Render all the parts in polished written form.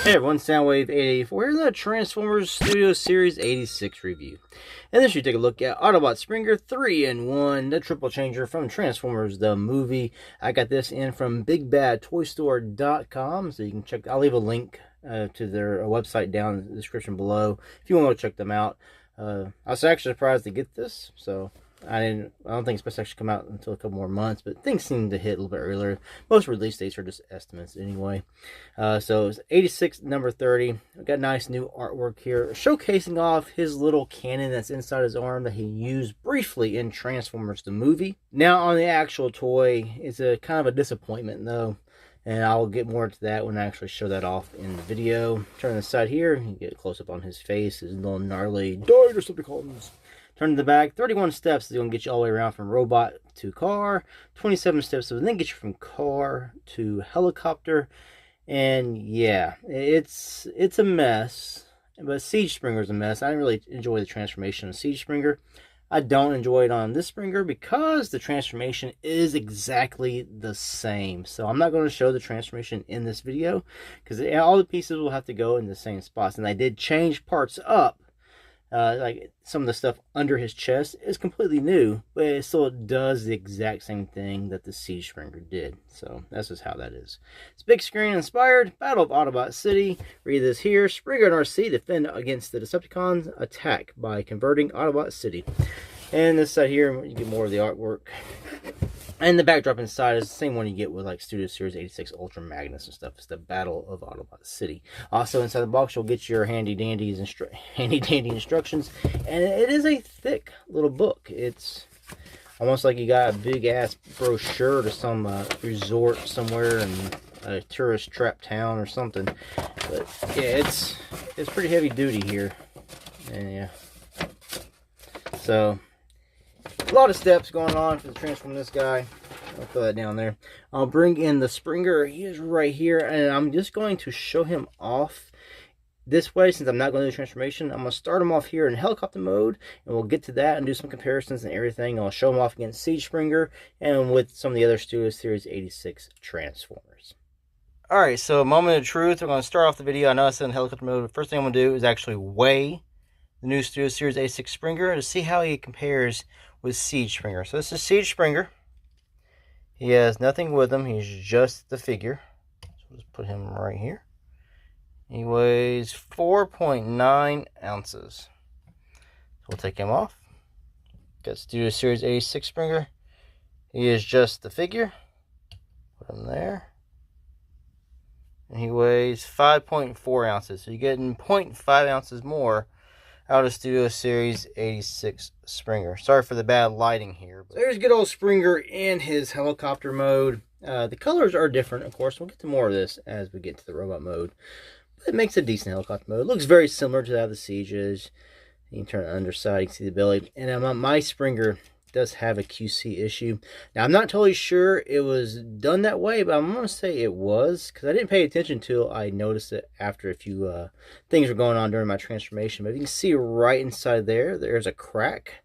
Hey everyone, Soundwave884 here, the Transformers Studio Series 86 review. And this, you take a look at Autobot Springer 3-in-1, the triple changer from Transformers the movie. I got this in from BigBadToyStore.com, so you can check. I'll leave a link to their website down in the description below if you want to check them out. I was actually surprised to get this, so I don't think it's supposed to actually come out until a couple more months, but things seem to hit a little bit earlier. Most release dates are just estimates anyway. So it's 86 number 30. We've got nice new artwork here, showcasing off his little cannon that's inside his arm that he used briefly in Transformers the movie. Now on the actual toy, it's a kind of a disappointment though, and I'll get more to that when I actually show that off in the video. Turn the side here, you get a close up on his face, his little gnarly Decepticons. Turn to the back, 31 steps is going to get you all the way around from robot to car. 27 steps will then get you from car to helicopter. And yeah, it's a mess. But Siege Springer's a mess. I didn't really enjoy the transformation of Siege Springer. I don't enjoy it on this Springer because the transformation is exactly the same. So I'm not going to show the transformation in this video because all the pieces will have to go in the same spots. And I did change parts up. Like some of the stuff under his chest is completely new, but it still does the exact same thing that the Siege Springer did. So that's just how that is. It's big screen inspired. Battle of Autobot City. Read this here. Springer and RC defend against the Decepticons' attack by converting Autobot City. And this side here, you get more of the artwork. And the backdrop inside is the same one you get with like Studio Series 86 Ultra Magnus and stuff. It's the Battle of Autobot City. Also inside the box, you'll get your handy dandy instructions. And it is a thick little book. It's almost like you got a big ass brochure to some resort somewhere in a tourist trap town or something. But yeah, it's pretty heavy duty here. And yeah. So a lot of steps going on for the transform this guy. I'll throw that down there. I'll bring in the Springer. He is right here, and I'm just going to show him off this way since I'm not going to do the transformation. I'm going to start him off here in helicopter mode, and we'll get to that and do some comparisons and everything. I'll show him off against Siege Springer and with some of the other Studio Series 86 Transformers. Alright, so a moment of truth. We're going to start off the video. I know I said in helicopter mode. The first thing I'm going to do is actually weigh the new Studio Series 86 Springer to see how he compares with Siege Springer. So this is Siege Springer. He has nothing with him. He's just the figure. So we'll just put him right here. He weighs 4.9 ounces. So we'll take him off. Got Studio Series 86 Springer. He is just the figure. Put him there. And he weighs 5.4 ounces. So you're getting 0.5 ounces more out of Studio Series 86 Springer. Sorry for the bad lighting here. But there's good old Springer in his helicopter mode. The colors are different, of course. We'll get to more of this as we get to the robot mode. But it makes a decent helicopter mode. It looks very similar to that of the Sieges. You can turn the underside, you can see the belly. And my Springer does have a QC issue. Now, I'm not totally sure it was done that way, but I'm going to say it was, because I didn't pay attention until I noticed it after a few things were going on during my transformation. But you can see right inside there, there's a crack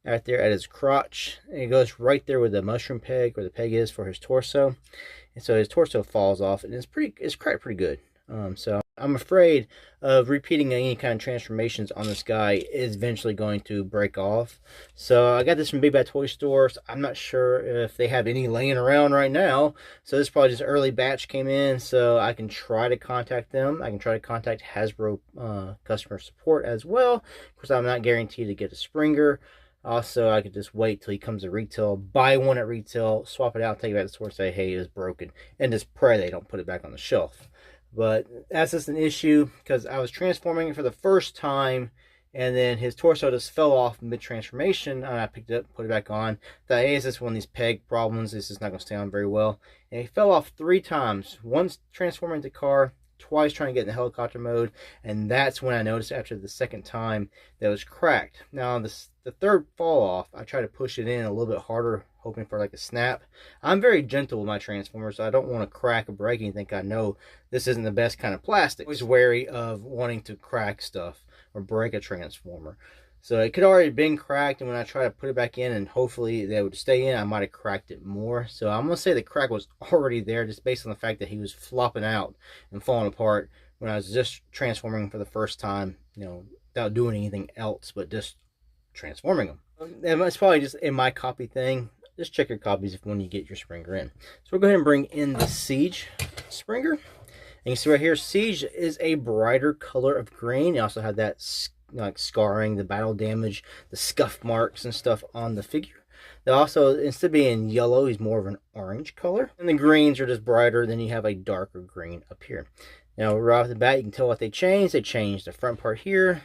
out there at his crotch. And it goes right there where the mushroom peg, where the peg is for his torso. And so his torso falls off, and it's cracked pretty good. So I'm afraid of repeating any kind of transformations on this guy is eventually going to break off. So I got this from Big Bad Toy Store. I'm not sure if they have any laying around right now. So this is probably just early batch came in. So I can try to contact them. I can try to contact Hasbro customer support as well. Of course, I'm not guaranteed to get a Springer. Also, I could just wait till he comes to retail, buy one at retail, swap it out, take it back to the store, say, hey, it was broken. And just pray they don't put it back on the shelf. But that's just an issue because I was transforming it for the first time and then his torso just fell off mid-transformation and I picked it up, put it back on. Thought, hey, is this one of these peg problems? This is not going to stay on very well. And he fell off 3 times. Once transforming into car, twice trying to get in the helicopter mode, and that's when I noticed after the second time that it was cracked. Now, the third fall off, I tried to push it in a little bit harder, hoping for like a snap. I'm very gentle with my Transformers, so I don't want to crack or break anything. I know this isn't the best kind of plastic. I was wary of wanting to crack stuff or break a Transformer. So it could already been cracked, and when I try to put it back in and hopefully they would stay in, I might have cracked it more. So I'm going to say the crack was already there just based on the fact that he was flopping out and falling apart when I was just transforming for the first time, you know, without doing anything else but just transforming them. And it's probably just in my copy thing. Just check your copies when you get your Springer in. So we'll go ahead and bring in the Siege Springer. And you see right here, Siege is a brighter color of green. You also have that like scarring, the battle damage, the scuff marks and stuff on the figure. They also, instead of being yellow, he's more of an orange color. And the greens are just brighter, then you have a darker green up here. Now, right off the bat, you can tell what they changed. They changed the front part here,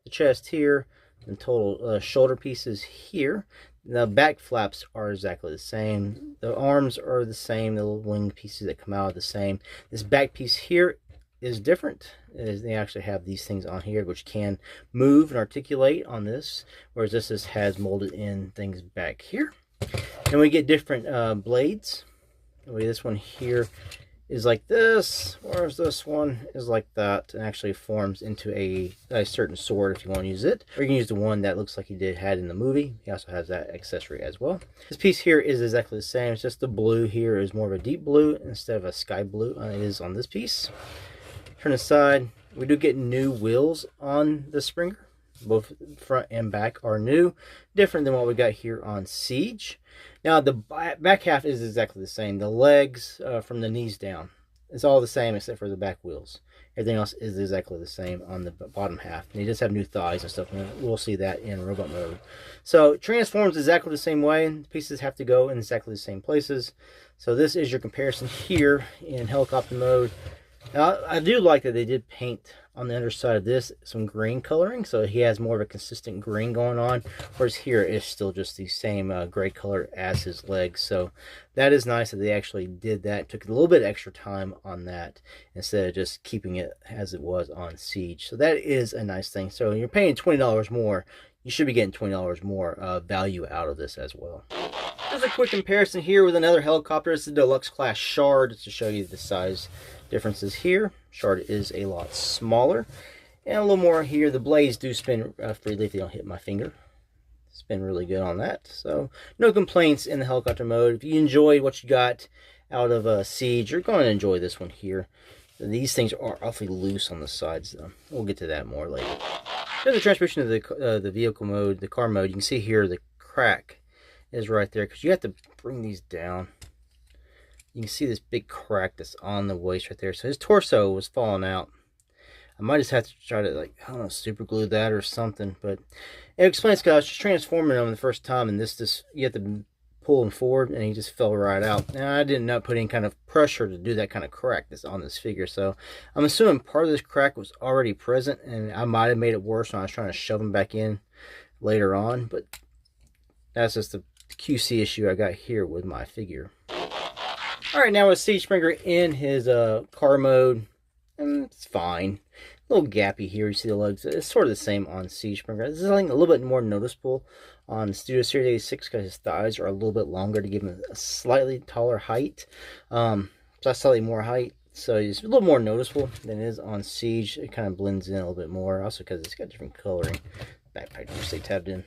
the chest here, and total shoulder pieces here. The back flaps are exactly the same. The arms are the same. The little wing pieces that come out are the same. This back piece here is different. They actually have these things on here which can move and articulate on this, whereas this has molded in things back here. And we get different blades. This one here is like this, whereas this one is like that, and actually forms into a certain sword if you want to use it. Or you can use the one that looks like he had in the movie. He also has that accessory as well. This piece here is exactly the same. It's just the blue here is more of a deep blue instead of a sky blue it is on this piece. Turn aside, we do get new wheels on the Springer. Both front and back are new, different than what we got here on Siege. Now the back half is exactly the same. The legs from the knees down, it's all the same except for the back wheels. Everything else is exactly the same on the bottom half. And he does have new thighs and stuff, and we'll see that in robot mode. So it transforms exactly the same way. The pieces have to go in exactly the same places. So this is your comparison here in helicopter mode. Now, I do like that they did paint on the underside of this some green coloring, so he has more of a consistent green going on, whereas here is still just the same gray color as his legs. So that is nice that they actually did that. Took a little bit extra time on that instead of just keeping it as it was on Siege. So that is a nice thing. So you're paying $20 more, you should be getting $20 more value out of this as well. Just a quick comparison here with another helicopter. It's the deluxe class Shard, to show you the size differences here. Shard is a lot smaller and a little more here. The blades do spin freely if they don't hit my finger. Spin really good on that. So no complaints in the helicopter mode. If you enjoyed what you got out of Siege, you're going to enjoy this one here. These things are awfully loose on the sides though. We'll get to that more later. Then the transmission of the vehicle mode, the car mode, you can see here the crack is right there because you have to bring these down. You can see this big crack that's on the waist right there. So his torso was falling out. I might just have to try to, like, I don't know, super glue that or something. But it explains because I was just transforming him the first time, and this you have to pull him forward, and he just fell right out. Now I did not put any kind of pressure to do that kind of crack that's on this figure. So I'm assuming part of this crack was already present, and I might have made it worse when I was trying to shove him back in later on. But that's just the QC issue I got here with my figure. Alright, now with Siege Springer in his car mode, it's fine. A little gappy here, you see the legs. It's sort of the same on Siege Springer. This is like a little bit more noticeable on Studio Series 86 because his thighs are a little bit longer to give him a slightly taller height. So that's slightly more height. So it's a little more noticeable than it is on Siege. It kind of blends in a little bit more. Also because it's got different coloring. Backpack just stay tabbed in.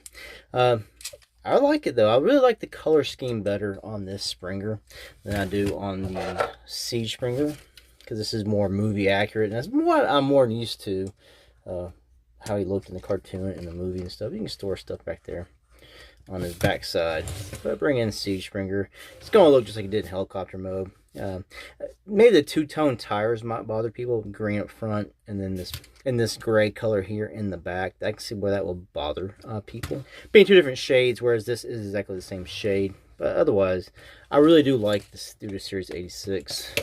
I like it though. I really like the color scheme better on this Springer than I do on the Siege Springer, because this is more movie accurate, and that's what I'm more used to. How he looked in the cartoon and the movie and stuff. You can store stuff back there on his backside. But bring in Siege Springer. It's going to look just like it did in helicopter mode. Maybe the two-tone tires might bother people. Green up front and then this gray color here in the back. I can see where that will bother people. Being two different shades, whereas this is exactly the same shade. But otherwise, I really do like the Studio Series 86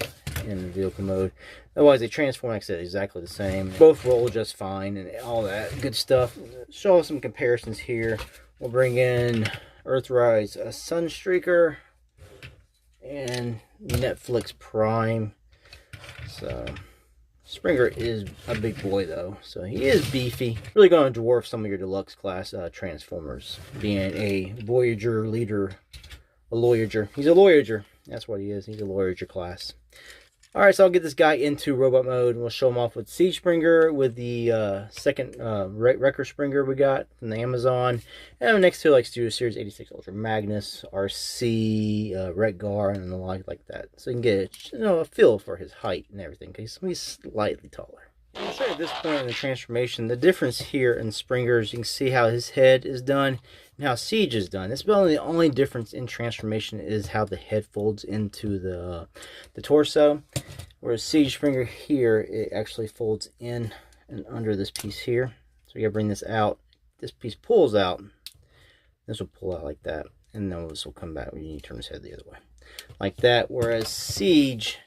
in the vehicle mode. Otherwise, they transform, like I said, exactly the same. Both roll just fine and all that good stuff. Show us some comparisons here. We'll bring in Earthrise Sunstreaker and Netflix Prime. So Springer is a big boy though, so he is beefy. Really going to dwarf some of your deluxe class Transformers, being a Voyager leader, a Loyager. He's a Loyager. That's what he is. He's a Loyager class. All right, so I'll get this guy into robot mode, and we'll show him off with Siege Springer, with the second Wrecker Springer we got from the Amazon, and next to like Studio Series 86 Ultra Magnus, RC, Retgar, and the like that. So you can get a feel for his height and everything, because he's slightly taller. I'll show you at this point in the transformation, the difference here in Springers. You can see how his head is done and how Siege is done. That's probably the only difference in transformation, is how the head folds into the torso. Whereas Siege Springer here, it actually folds in and under this piece here. So you gotta bring this out. This piece pulls out. This will pull out like that. And then this will come back when you turn his head the other way. Like that. Whereas Siege,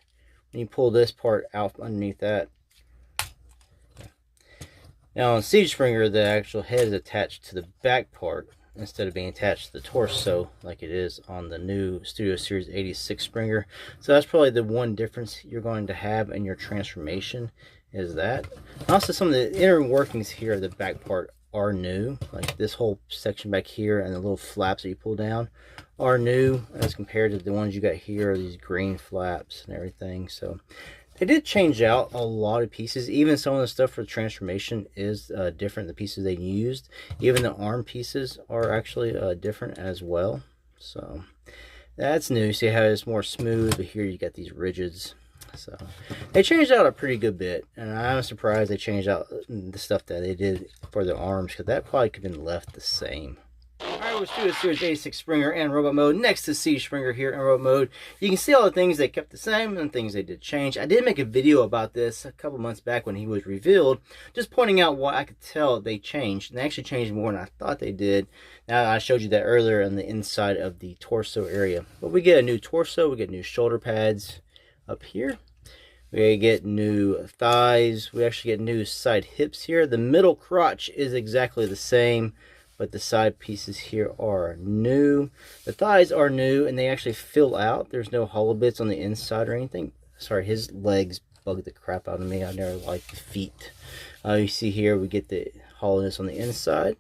when you pull this part out underneath that, now on Siege Springer, the actual head is attached to the back part instead of being attached to the torso like it is on the new Studio Series 86 Springer. So that's probably the one difference you're going to have in your transformation, is that. Also, some of the inner workings here of the back part are new. Like this whole section back here and the little flaps that you pull down are new as compared to the ones you got here, these green flaps and everything. So they did change out a lot of pieces. Even some of the stuff for the transformation is different. The pieces they used, even the arm pieces, are actually different as well. So that's new. See how it's more smooth, but here you got these rigids. So they changed out a pretty good bit, and I'm surprised they changed out the stuff that they did for the arms, because that probably could have been left the same. Alright, let's do a Series 86 Springer and robot mode next to Siege Springer here in robot mode. You can see all the things they kept the same and things they did change. I did make a video about this a couple months back when he was revealed, just pointing out what I could tell they changed. And they actually changed more than I thought they did. Now, I showed you that earlier on the inside of the torso area. But we get a new torso, we get new shoulder pads up here. We get new thighs. We actually get new side hips here. The middle crotch is exactly the same, but the side pieces here are new. The thighs are new, and they actually fill out. There's no hollow bits on the inside or anything. Sorry, his legs bug the crap out of me. I never liked the feet. You see here, we get the hollowness on the inside.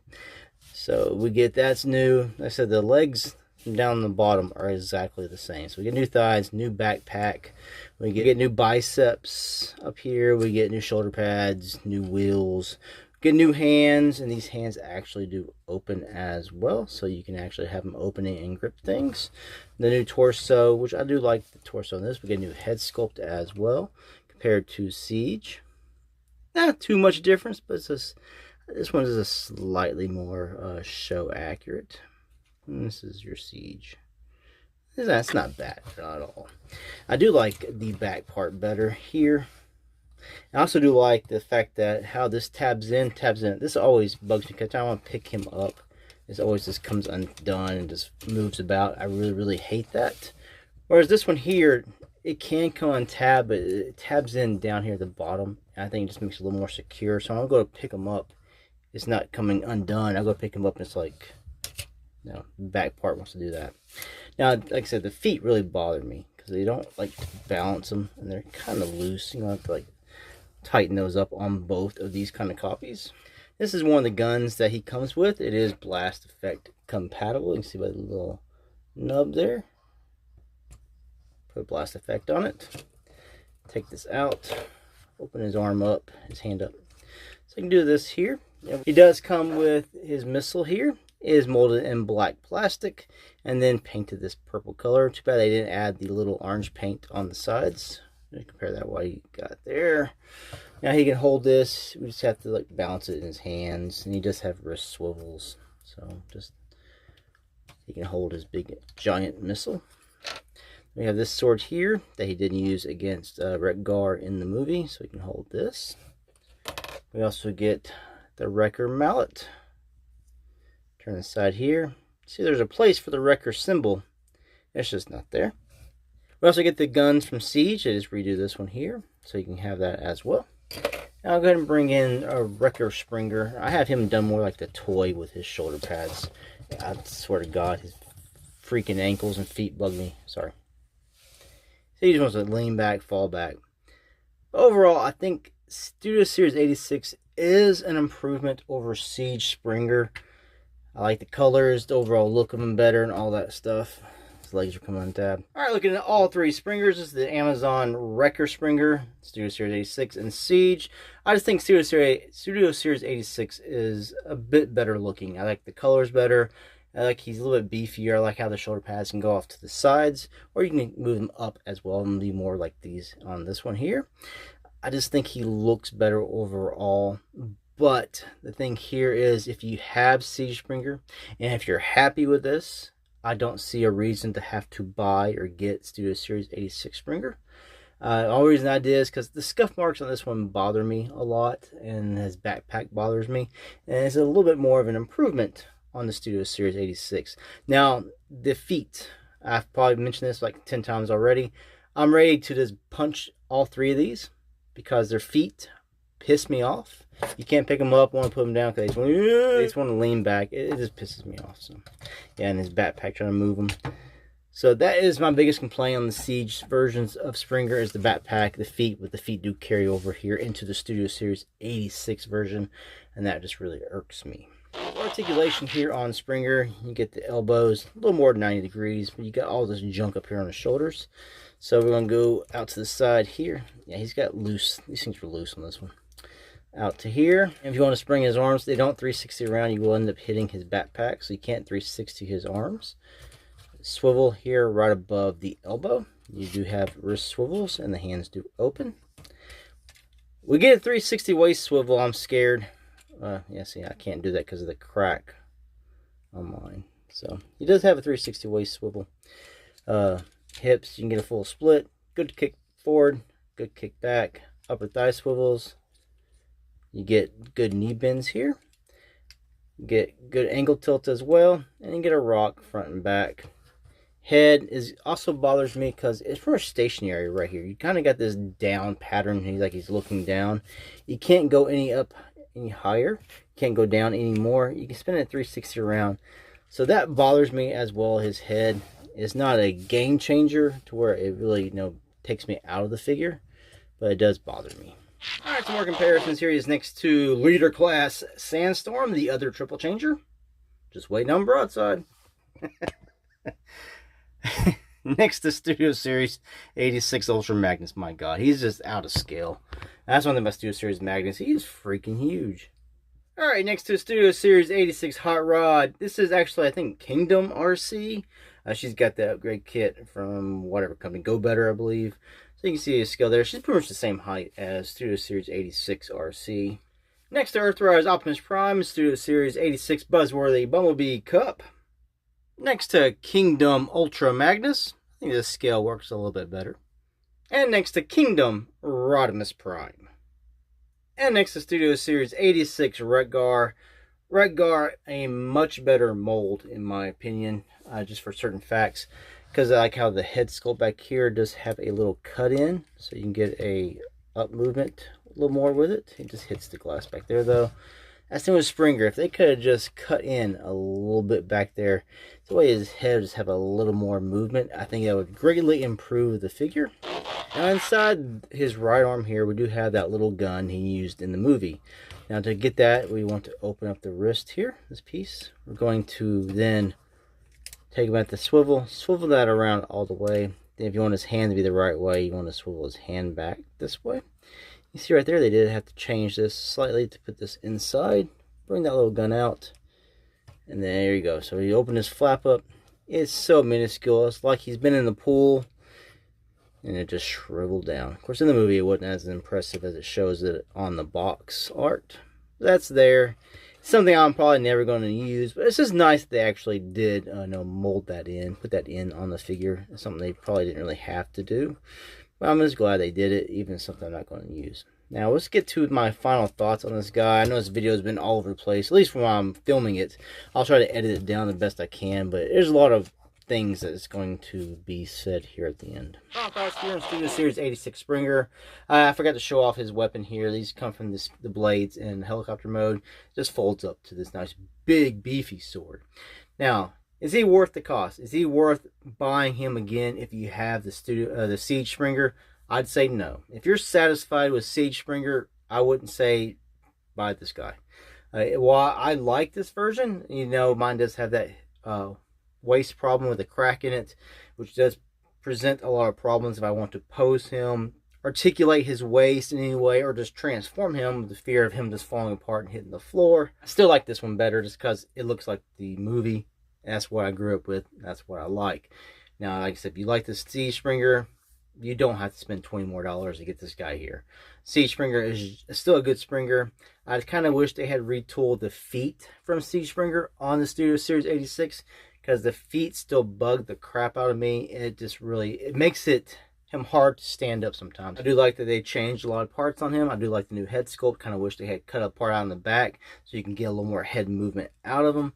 So we get, that's new. Like I said, the legs down the bottom are exactly the same. So we get new thighs, new backpack. We get new biceps up here. We get new shoulder pads, new wheels. Get new hands, and these hands actually do open as well, so you can actually have them opening and grip things. The new torso, which I do like the torso on this. We get a new head sculpt as well compared to Siege. Not too much difference, but it's just, this one is a slightly more show accurate. And this is your Siege. That's not bad at all. I do like the back part better here. I also do like the fact that how this tabs in. This always bugs me because I want to pick him up. It always just comes undone and just moves about. I really hate that. Whereas this one here, it can come untabbed, but it tabs in down here at the bottom. And I think it just makes it a little more secure. So I'll go to pick him up. It's not coming undone. I'll go pick him up and it's like, the back part wants to do that. Now, like I said, the feet really bother me because they don't like to balance them, and they're kind of loose. You know, I have to like tighten those up on both of these kind of copies. This is one of the guns that he comes with. It is blast effect compatible. You can see by the little nub there. Put a blast effect on it. Take this out. Open his arm up, his hand up. So you can do this here. He does come with his missile here. It is molded in black plastic and then painted this purple color. Too bad they didn't add the little orange paint on the sides. Compare that what he got there. Now he can hold this. We just have to like balance it in his hands, and he does have wrist swivels, so just he can hold his big giant missile. We have this sword here that he didn't use against Retgar in the movie, so he can hold this. We also get the Wrecker mallet. Turn the side here. See, there's a place for the Wrecker symbol. It's just not there. We also get the guns from Siege. I just redo this one here, so you can have that as well. Now I'll go ahead and bring in a Wrecker Springer. I have him done more like the toy with his shoulder pads. I swear to God, his freaking ankles and feet bug me. Sorry. So he just wants to lean back, fall back. Overall, I think Studio Series 86 is an improvement over Siege Springer. I like the colors, the overall look of them better, and all that stuff. legs are coming untabbed. All right, looking at all three Springers. This is the Amazon Wrecker Springer, Studio Series 86, and Siege. I just think Studio Series 86 is a bit better looking. I like the colors better. I like he's a little bit beefier. I like how the shoulder pads can go off to the sides, or you can move them up as well and be more like these on this one here. I just think he looks better overall. But the thing here is, if you have Siege Springer, and if you're happy with this, I don't see a reason to have to buy or get Studio Series 86 Springer. The only reason I did is because the scuff marks on this one bother me a lot, and his backpack bothers me. And it's a little bit more of an improvement on the Studio Series 86. Now, the feet, I've probably mentioned this like 10 times already. I'm ready to just punch all three of these because their feet piss me off. You can't pick them up, want to put them down because they just want to lean back. It just pisses me off. So, yeah, and his backpack trying to move them. So that is my biggest complaint on the Siege versions of Springer is the backpack, the feet, but the feet do carry over here into the Studio Series 86 version, and that just really irks me. Articulation here on Springer, you get the elbows a little more than 90 degrees, but you got all this junk up here on the shoulders. So we're going to go out to the side here. Yeah, he's got loose, these things were loose on this one. Out to here. And if you want to spring his arms, they don't 360 around. You will end up hitting his backpack, so you can't 360 his arms. Swivel here right above the elbow. You do have wrist swivels, and the hands do open. We get a 360 waist swivel. I'm scared. Yeah, see, I can't do that because of the crack on mine. So he does have a 360 waist swivel. Hips, you can get a full split. Good kick forward, good kick back. Upper thigh swivels. You get good knee bends here. You get good angle tilt as well. And you get a rock front and back. Head is also bothers me because it's pretty much stationary right here. You kind of got this down pattern. He's looking down. You can't go any higher. You can't go down anymore. You can spin it 360 around. So that bothers me as well. His head is not a game changer to where it really, takes me out of the figure, but it does bother me. All right, some more comparisons here. He's next to Leader Class Sandstorm, the other triple changer. Just waiting on broadside. Next to Studio Series 86 Ultra Magnus. My God, he's just out of scale. That's one thing about Studio Series Magnus. He's freaking huge. All right, next to Studio Series 86 Hot Rod. This is actually, I think, Kingdom RC. She's got the upgrade kit from whatever company, Go Better, I believe. So you can see his scale there. She's pretty much the same height as Studio Series 86 RC. Next to Earthrise Optimus Prime, Studio Series 86 Buzzworthy Bumblebee Cup. Next to Kingdom Ultra Magnus. I think this scale works a little bit better. And next to Kingdom Rodimus Prime. And next to Studio Series 86 Redgar. Redgar, a much better mold in my opinion, just for certain facts. Because I like how the head sculpt back here does have a little cut in. So you can get a up movement a little more with it. It just hits the glass back there though. That's the same with Springer. If they could have just cut in a little bit back there, the way his head just have a little more movement, I think that would greatly improve the figure. Now inside his right arm here, we do have that little gun he used in the movie. Now to get that, we want to open up the wrist here, this piece. We're going to then take him at the swivel that around all the way. Then if you want his hand to be the right way, you want to swivel his hand back this way. You see right there, they did have to change this slightly to put this inside. Bring that little gun out. And there you go. So you open this flap up. It's so minuscule. It's like he's been in the pool. And it just shriveled down. Of course, in the movie, it wasn't as impressive as it shows it on the box art. That's there. It's something I'm probably never going to use. But it's just nice that they actually did mold that in. Put that in on the figure. It's something they probably didn't really have to do. But I'm just glad they did it, even something I'm not going to use. Now, let's get to my final thoughts on this guy. I know this video has been all over the place, at least from while I'm filming it. I'll try to edit it down the best I can, but there's a lot of things that is going to be said here at the end. Final thoughts here in Studio Series 86 Springer. I forgot to show off his weapon here. These come from the blades in helicopter mode. It just folds up to this nice, big, beefy sword. Now, is he worth the cost? Is he worth buying him again if you have the Siege Springer? I'd say no. If you're satisfied with Siege Springer, I wouldn't say buy this guy. While I like this version, mine does have that waist problem with a crack in it, which does present a lot of problems if I want to pose him, articulate his waist in any way, or just transform him with the fear of him just falling apart and hitting the floor. I still like this one better just because it looks like the movie. That's what I grew up with. That's what I like. Now, like I said, if you like the Siege Springer, you don't have to spend $20 more to get this guy here. Siege Springer is still a good Springer. I kind of wish they had retooled the feet from Siege Springer on the Studio Series 86, because the feet still bug the crap out of me. It just really, it makes him hard to stand up sometimes. I do like that they changed a lot of parts on him. I do like the new head sculpt. Kind of wish they had cut a part out in the back so you can get a little more head movement out of him.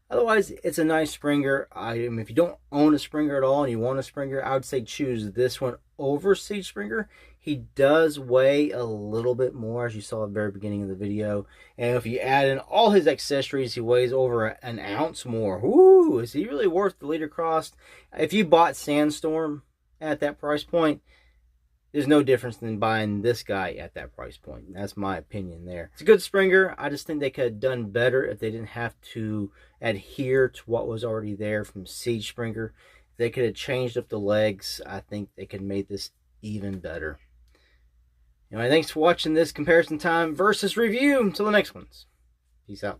Otherwise, it's a nice Springer. If you don't own a Springer at all and you want a Springer, I would say choose this one over Siege Springer. He does weigh a little bit more, as you saw at the very beginning of the video. And if you add in all his accessories, he weighs over an ounce more. Woo! Is he really worth the liter cost? If you bought Sandstorm at that price point, there's no difference than buying this guy at that price point. That's my opinion there. It's a good Springer. I just think they could have done better if they didn't have to adhere to what was already there from Siege Springer. If they could have changed up the legs, I think they could have made this even better. Anyway, thanks for watching this comparison time versus review. Until the next ones. Peace out.